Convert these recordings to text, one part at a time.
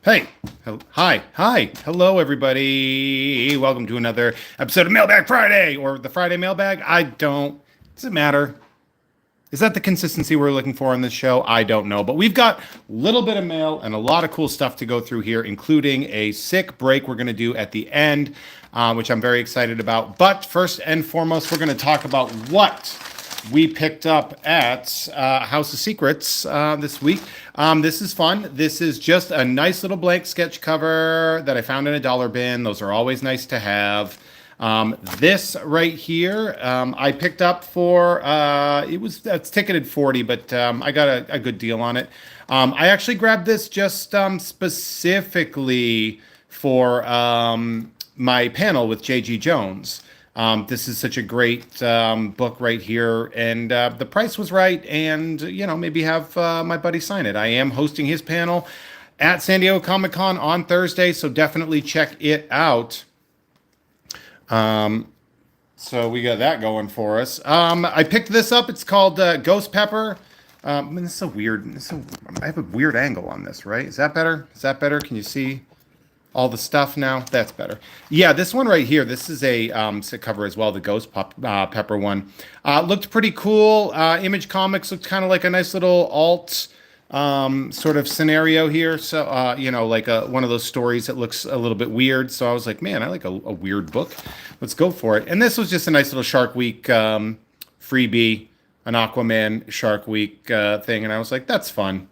Hey, hi, hello, everybody. Welcome to another episode of Mailbag Friday or the Friday Mailbag. Does it matter? Is that the consistency we're looking for on this show? I don't know, but we've got a little bit of mail and a lot of cool stuff to go through here, including a sick break we're going to do at the end, which I'm very excited about. But first and foremost, we're going to talk about what we picked up at House of Secrets this week. This is fun. This is just a nice little blank sketch cover that I found in a dollar bin. Those are always nice to have. This right here, I picked up for it's ticketed 40, but I got a good deal on it. I actually grabbed this just specifically for my panel with J.G. Jones. This is such a great book right here, and the price was right, and maybe have my buddy sign it. I am hosting his panel at San Diego Comic-Con on Thursday, so definitely check it out. So we got that going for us. I picked this up. It's called Ghost Pepper. It's so weird. I have a weird angle on this, right? Is that better? Is that better? Can you see all the stuff now? That's better. Yeah, this one right here. This is a cover as well. The Pepper one looked pretty cool. Image Comics looked kind of like a nice little alt sort of scenario here. So like one of those stories that looks a little bit weird. So I was like, man, I like a weird book. Let's go for it. And this was just a nice little Shark Week freebie, an Aquaman Shark Week thing. And I was like, that's fun.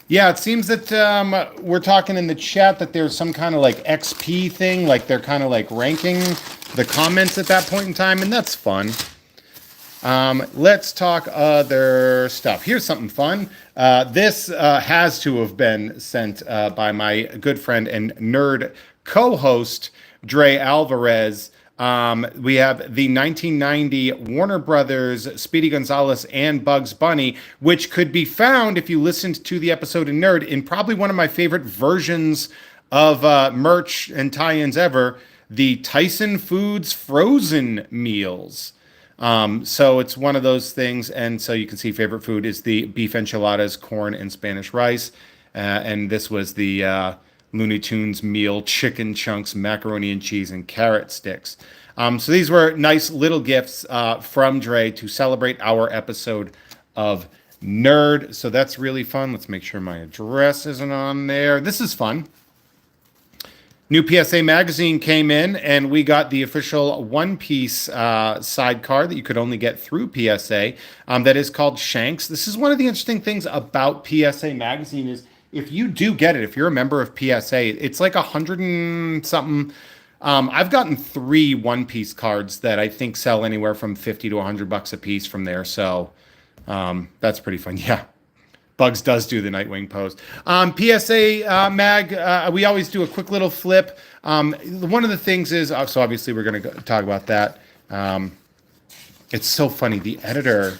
Yeah, it seems that we're talking in the chat that there's some kind of like XP thing, like they're kind of like ranking the comments at that point in time, and that's fun. Let's talk other stuff. Here's something fun. This has to have been sent by my good friend and nerd co-host, Dre Alvarez. We have the 1990 Warner Brothers Speedy Gonzales and Bugs Bunny, which could be found if you listened to the episode in Nerd in probably one of my favorite versions of merch and tie-ins ever, the Tyson Foods frozen meals. So it's one of those things, and so you can see favorite food is the beef enchiladas, corn, and Spanish rice, and this was the Looney Tunes meal, chicken chunks, macaroni and cheese, and carrot sticks. So these were nice little gifts from Dre to celebrate our episode of Nerd. So that's really fun. Let's make sure my address isn't on there. This is fun. New PSA magazine came in, and we got the official One Piece sidecar that you could only get through PSA. That is called Shanks. This is one of the interesting things about PSA magazine is if you do get it, if you're a member of PSA, it's like 100 and something. I've gotten 3 One Piece cards that I think sell anywhere from 50 to $100 a piece from there. So that's pretty fun. Yeah. Bugs does do the Nightwing pose. PSA mag, we always do a quick little flip. One of the things is, so obviously we're going to talk about that. It's so funny. The editor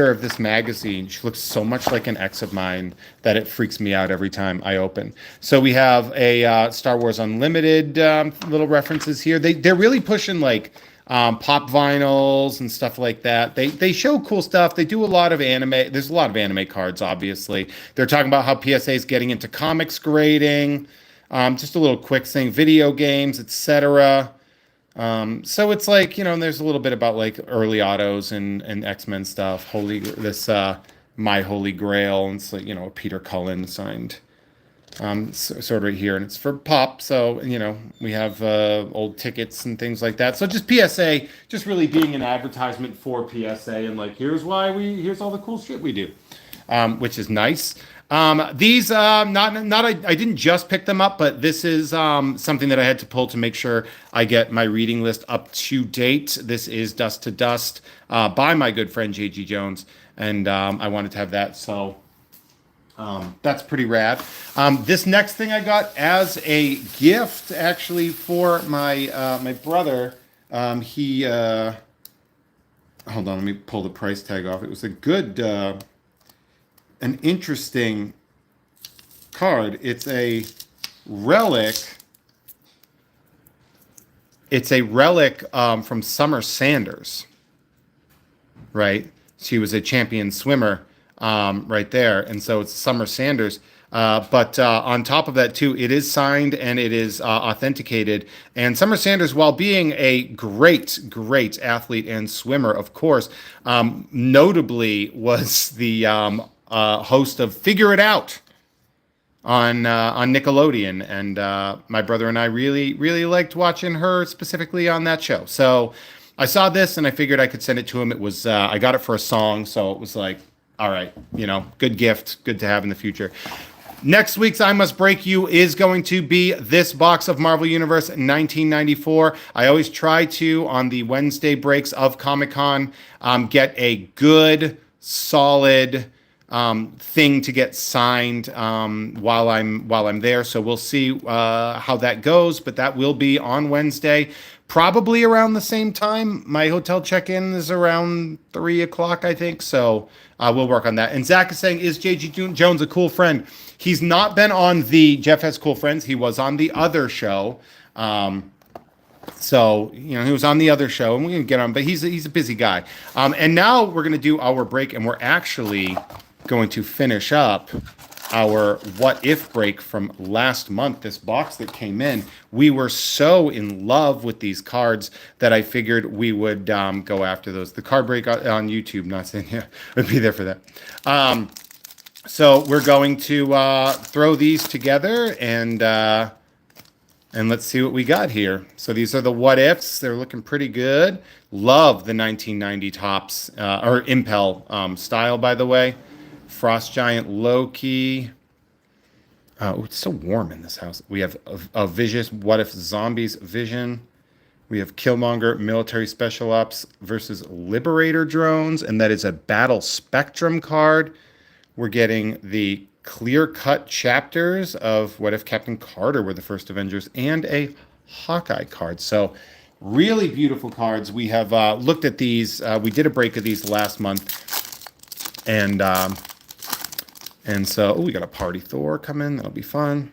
of this magazine, she looks so much like an ex of mine that it freaks me out every time I open. So we have a Star Wars Unlimited little references here. They're really pushing like pop vinyls and stuff like that. They show cool stuff. They do a lot of anime. There's a lot of anime cards, obviously. They're talking about how PSA is getting into comics grading. Just a little quick thing, video games, etc. So it's like, there's a little bit about like early autos and X-Men stuff. My Holy Grail, and it's like, a Peter Cullen signed sort of right here, and it's for pop. So, we have old tickets and things like that. So just PSA, just really being an advertisement for PSA, and like, here's all the cool shit we do, which is nice. These I didn't just pick them up, but this is something that I had to pull to make sure I get my reading list up to date. This is Dust to Dust by my good friend J.G. Jones, and I wanted to have that, so that's pretty rad. This next thing I got as a gift, actually, for my brother. He hold on, let me pull the price tag off. It was a good. An interesting card. It's a relic. It's a relic from Summer Sanders, right? She was a champion swimmer right there, and so it's Summer Sanders. But on top of that, too, it is signed and it is authenticated. And Summer Sanders, while being a great, great athlete and swimmer, of course, notably was the host of Figure It Out on Nickelodeon, and my brother and I really really liked watching her specifically on that show. So I saw this and I figured I could send it to him. It was I got it for a song, so it was like, all right, good gift, good to have in the future. Next week's I Must Break You is going to be this box of Marvel Universe 1994. I always try to, on the Wednesday breaks of Comic-Con, get a good, solid thing to get signed while I'm there. So we'll see how that goes, but that will be on Wednesday, probably around the same time. My hotel check-in is around 3 o'clock, I think. So we'll work on that. And Zach is saying, is J.G. Jones a cool friend? He's not been on the Jeff Has Cool Friends. He was on the other show. So, he was on the other show, and we can get on, but he's a busy guy. And now we're going to do our break, and we're actually going to finish up our What If break from last month, this box that came in. We were so in love with these cards that I figured we would go after those. The card break on YouTube, not saying I'd be there for that. So we're going to throw these together and let's see what we got here. So these are the What Ifs. They're looking pretty good. Love the 1990 Topps or Impel style, by the way. Frost Giant Loki. Oh, it's so warm in this house. We have a Vicious What If Zombies Vision. We have Killmonger Military Special Ops versus Liberator Drones, and that is a Battle Spectrum card. We're getting the clear-cut chapters of What If Captain Carter were the first Avengers, and a Hawkeye card. So really beautiful cards. We have looked at these. We did a break of these last month, and so we got a Party Thor coming. That'll be fun.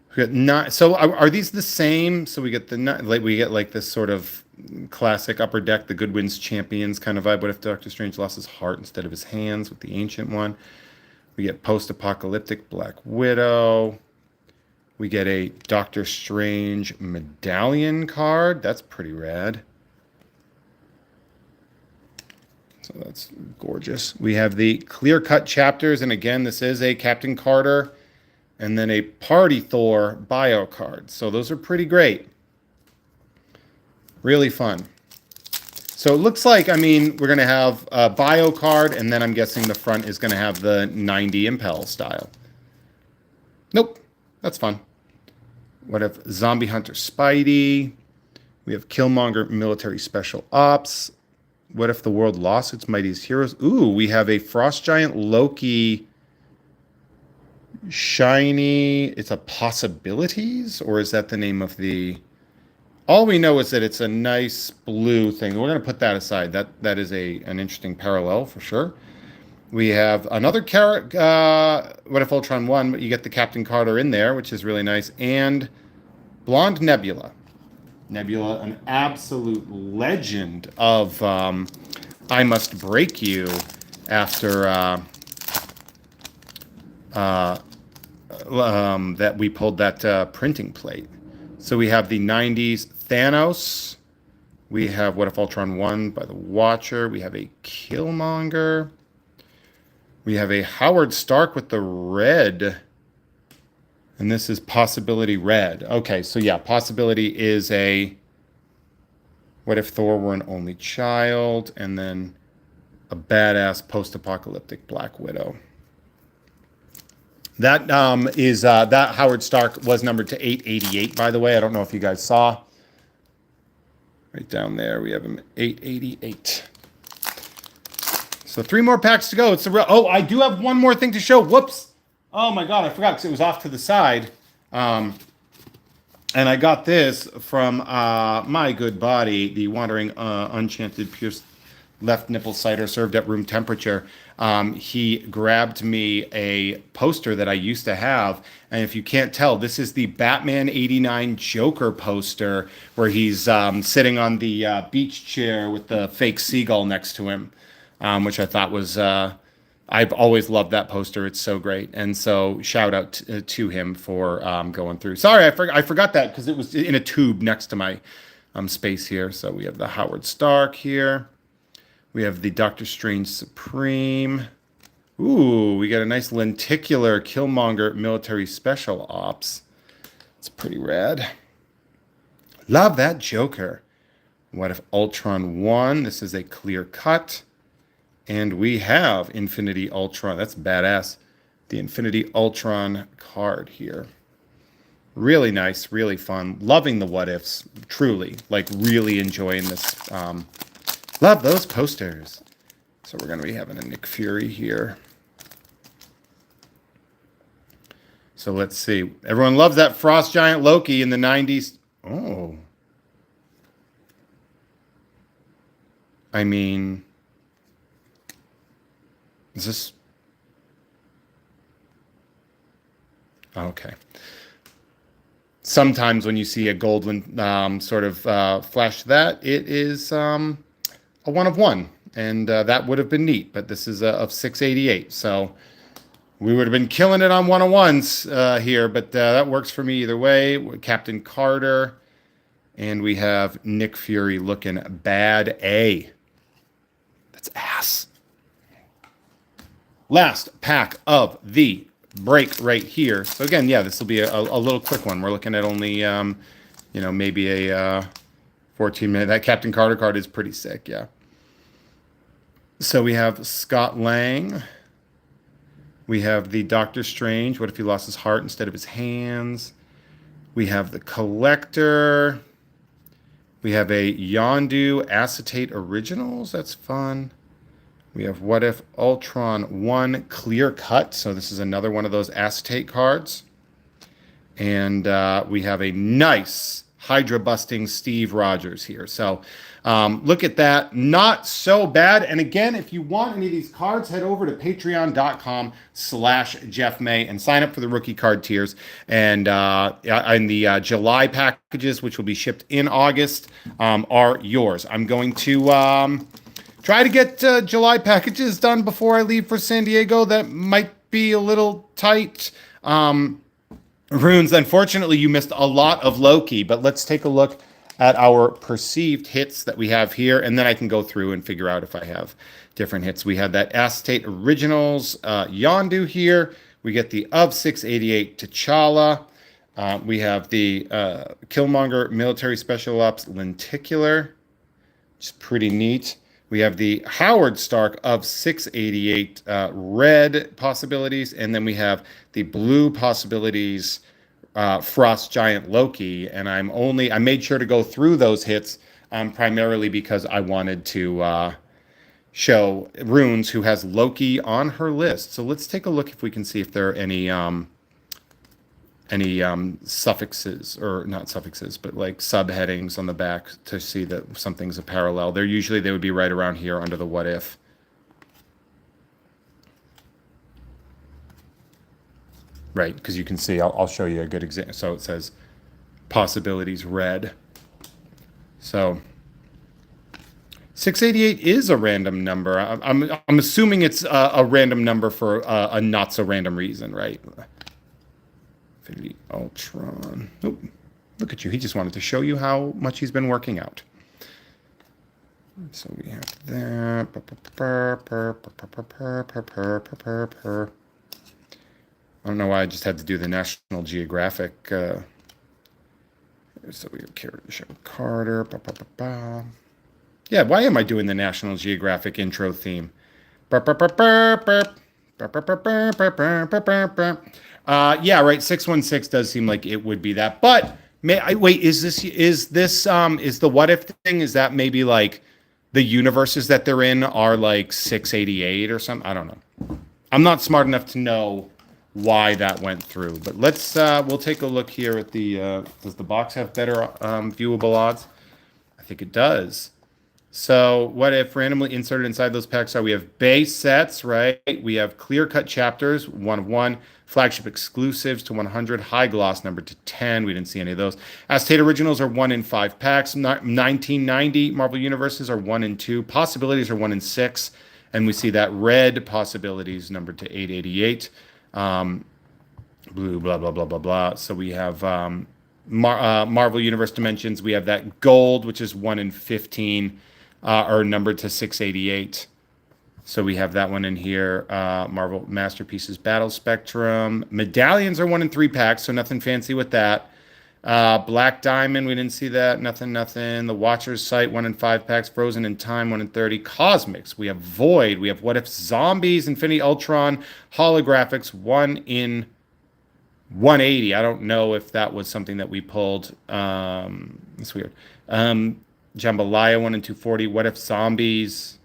We got not. So are these the same? So we get this sort of classic Upper Deck, the Goodwin's Champions kind of vibe. What if Doctor Strange lost his heart instead of his hands with the Ancient One? We get Post-Apocalyptic Black Widow. We get a Doctor Strange Medallion card. That's pretty rad. So that's gorgeous. We have the clear-cut chapters, and again, this is a Captain Carter, and then a Party Thor bio card. So those are pretty great. Really fun. So it looks like, we're going to have a bio card, and then I'm guessing the front is going to have the 90 Impel style. Nope. That's fun. What if Zombie Hunter Spidey? We have Killmonger Military Special Ops. What if the world lost its mightiest heroes? Ooh, we have a Frost Giant Loki shiny. It's a Possibilities, or is that the name of the... All we know is that it's a nice blue thing. We're going to put that aside. That is an interesting parallel for sure. We have another What If Ultron 1, but you get the Captain Carter in there, which is really nice. And Blonde Nebula. Nebula, an absolute legend of I Must Break You after that we pulled that printing plate. So we have the 90s Thanos. We have What If Ultron 1 by the Watcher. We have a Killmonger. We have a Howard Stark with the red. And this is Possibility Red. Okay, so yeah, Possibility is a What If Thor Were an Only Child. And then a badass post-apocalyptic Black Widow. That that Howard Stark was numbered to 888, by the way. I don't know if you guys saw. Right down there, we have him 888. So 3 more packs to go. It's the real. Oh, I do have one more thing to show. Whoops. Oh my God, I forgot because it was off to the side. And I got this from my good buddy, the Wandering Unchanted Pierced Left Nipple Cider served at room temperature. He grabbed me a poster that I used to have. And if you can't tell, this is the Batman 89 Joker poster where he's sitting on the beach chair with the fake seagull next to him, which I thought was I've always loved that poster. It's so great. And so shout out to him for going through. Sorry, I forgot that because it was in a tube next to my space here. So we have the Howard Stark here. We have the Doctor Strange Supreme. Ooh, we got a nice lenticular Killmonger military special ops. It's pretty rad. Love that Joker. What if Ultron 1? This is a clear cut. And we have Infinity Ultron. That's badass. The Infinity Ultron card here. Really nice, really fun. Loving the what ifs. Truly. Like, really enjoying this. Love those posters. So we're going to be having a Nick Fury here. So let's see. Everyone loves that Frost Giant Loki in the 90s. Oh. I mean, is this? Okay. Sometimes when you see a gold one sort of flash that, it is a 1 of 1. And that would have been neat. But this is of 688. So we would have been killing it on 101s here. But that works for me either way. Captain Carter. And we have Nick Fury looking bad A. That's ass. Last pack of the break right here. So again, yeah, this will be a little quick one. We're looking at only, maybe a 14-minute. That Captain Carter card is pretty sick, yeah. So we have Scott Lang. We have the Doctor Strange. What if he lost his heart instead of his hands? We have the Collector. We have a Yondu Acetate Originals. That's fun. We have What If Ultron 1 Clear Cut. So this is another one of those acetate cards. And we have a nice Hydra busting Steve Rogers here. So look at that. Not so bad. And again, if you want any of these cards, head over to patreon.com/JeffMay and sign up for the rookie card tiers. And the July packages, which will be shipped in August, are yours. I'm going to try to get July packages done before I leave for San Diego. That might be a little tight. Runes, unfortunately, you missed a lot of Loki, but let's take a look at our perceived hits that we have here, and then I can go through and figure out if I have different hits. We have that Acetate Originals Yondu here. We get the of 688 T'Challa. We have the Killmonger Military Special Ops Lenticular, which is pretty neat. We have the Howard Stark of 688 red possibilities, and then we have the blue possibilities Frost Giant Loki. And I made sure to go through those hits primarily because I wanted to show Runes, who has Loki on her list. So let's take a look if we can see if there are any suffixes, or not suffixes, but like subheadings on the back to see that something's a parallel. They would be right around here under the what if. Right, because you can see, I'll show you a good example. So it says possibilities red. So 688 is a random number. I'm assuming it's a random number for a not so random reason, right? Infinity Ultron. Oh, look at you. He just wanted to show you how much he's been working out. So we have that. I don't know why I just had to do the National Geographic. So we have Carter. Yeah, why am I doing the National Geographic intro theme? Yeah, right. 616 does seem like it would be that. But wait, is the what if thing? Is that maybe like the universes that they're in are like 688 or something? I don't know. I'm not smart enough to know why that went through. But we'll take a look here at the. Does the box have better viewable odds? I think it does. So what if randomly inserted inside those packs are, we have base sets, right? We have clear-cut chapters, 1 of 1, flagship exclusives to 100, high gloss number to 10. We didn't see any of those. Acetate Originals are 1 in 5 packs. 1990 Marvel Universes are 1 in 2. Possibilities are 1 in 6. And we see that red possibilities numbered to 888. Blue, blah, blah, blah, blah, blah. So we have Marvel Universe Dimensions. We have that gold, which is 1 in 15, or numbered to 688. So we have that one in here. Marvel Masterpieces Battle Spectrum. Medallions are 1 in 3 packs, so nothing fancy with that. Black Diamond, we didn't see that. Nothing. The Watcher's Sight, 1 in 5 packs. Frozen in Time, 1 in 30. Cosmics, we have Void. We have What If Zombies, Infinity Ultron, Holographics, 1 in 180. I don't know if that was something that we pulled. It's weird. Jambalaya, 1 in 240. What If Zombies,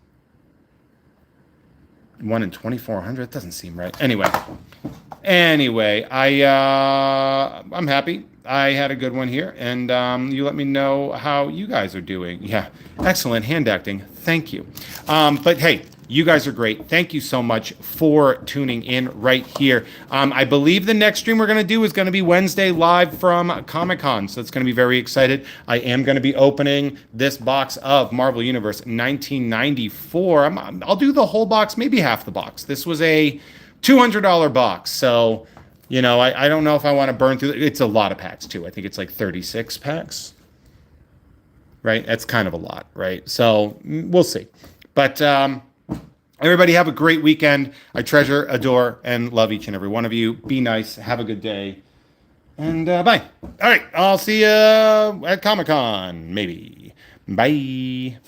1 in 2400. Doesn't seem right. Anyway, I'm happy. I had a good one here, and you let me know how you guys are doing. Yeah, excellent hand acting. Thank you. But hey, you guys are great. Thank you so much for tuning in right here. I believe the next stream we're going to do is going to be Wednesday live from Comic-Con, so it's going to be very excited. I am going to be opening this box of Marvel Universe 1994. I'll do the whole box, maybe half the box. This was a $200 box, so I don't know if I want to burn through it. It's a lot of packs too. I think it's like 36 packs, right? That's kind of a lot, right? So we'll see. But everybody have a great weekend. I treasure, adore, and love each and every one of you. Be nice. Have a good day. And bye. All right. I'll see you at Comic-Con, maybe. Bye.